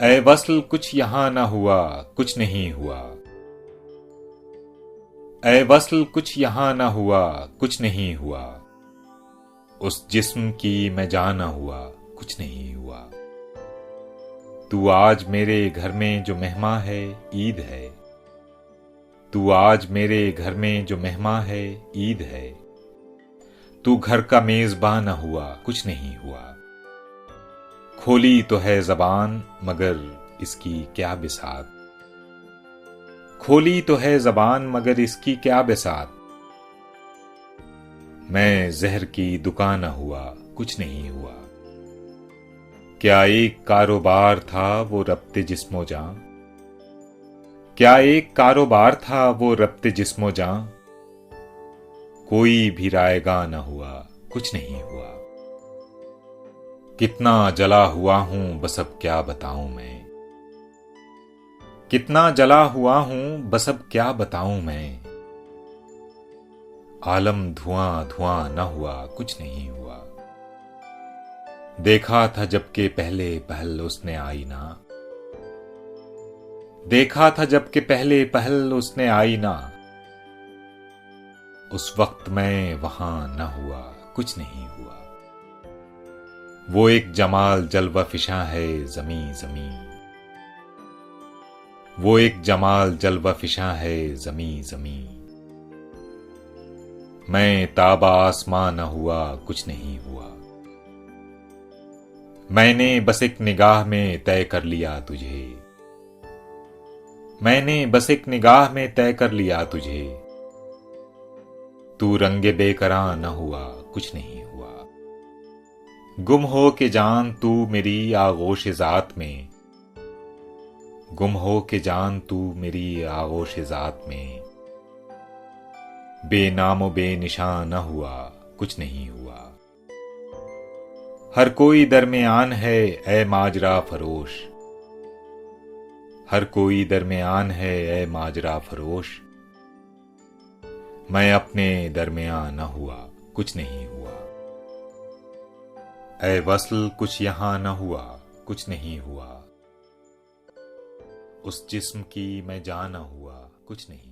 ऐ वस्ल कुछ यहाँ न हुआ, कुछ नहीं हुआ। ऐ वस्ल कुछ यहाँ न हुआ, कुछ नहीं हुआ। उस जिस्म की मैं जान न हुआ, कुछ नहीं हुआ। तू आज मेरे घर में जो मेहमान है, ईद है। तू आज मेरे घर में जो मेहमान है, ईद है। तू घर का मेजबान न हुआ, कुछ नहीं हुआ। खोली तो है ज़बान मगर इसकी क्या बिसात। खोली तो है ज़बान मगर इसकी क्या बिसात। मैं जहर की दुकान न हुआ, कुछ नहीं हुआ। क्या एक कारोबार था वो रब्ते जिस्मो जां। क्या एक कारोबार था वो रब्ते जिस्मो जां। कोई भी रायगा न हुआ, कुछ नहीं हुआ। कितना जला हुआ हूं बस अब क्या बताऊं मैं। कितना जला हुआ हूं बस अब क्या बताऊं मैं। आलम धुआं धुआं न हुआ, कुछ नहीं हुआ। देखा था जबकि पहले पहल उसने आईना। देखा था जबकि पहले पहल उसने आईना। उस वक्त मैं वहां न हुआ, कुछ नहीं हुआ। वो एक जमाल जलवा फिशा है ज़मी ज़मी। वो एक जमाल जलवा फिशा है ज़मी ज़मी। मैं ताबा आसमां न हुआ, कुछ नहीं हुआ। मैंने बस एक निगाह में तय कर लिया तुझे। मैंने बस एक निगाह में तय कर लिया तुझे। तू रंगे बेकरां न हुआ, कुछ नहीं हुआ। गुम हो के जान तू मेरी आगोश ज़ात में। गुम हो के जान तू मेरी आगोश ज़ात में। बेनामो बेनिशान न हुआ, कुछ नहीं हुआ। हर कोई दरमियान है ऐ माजरा फरोश। हर कोई दरमियान है ऐ माजरा फरोश। मैं अपने दरमियान न हुआ, कुछ नहीं हुआ। ऐ वस्ल कुछ यहाँ न हुआ, कुछ नहीं हुआ। उस जिस्म की मैं जान न हुआ, कुछ नहीं।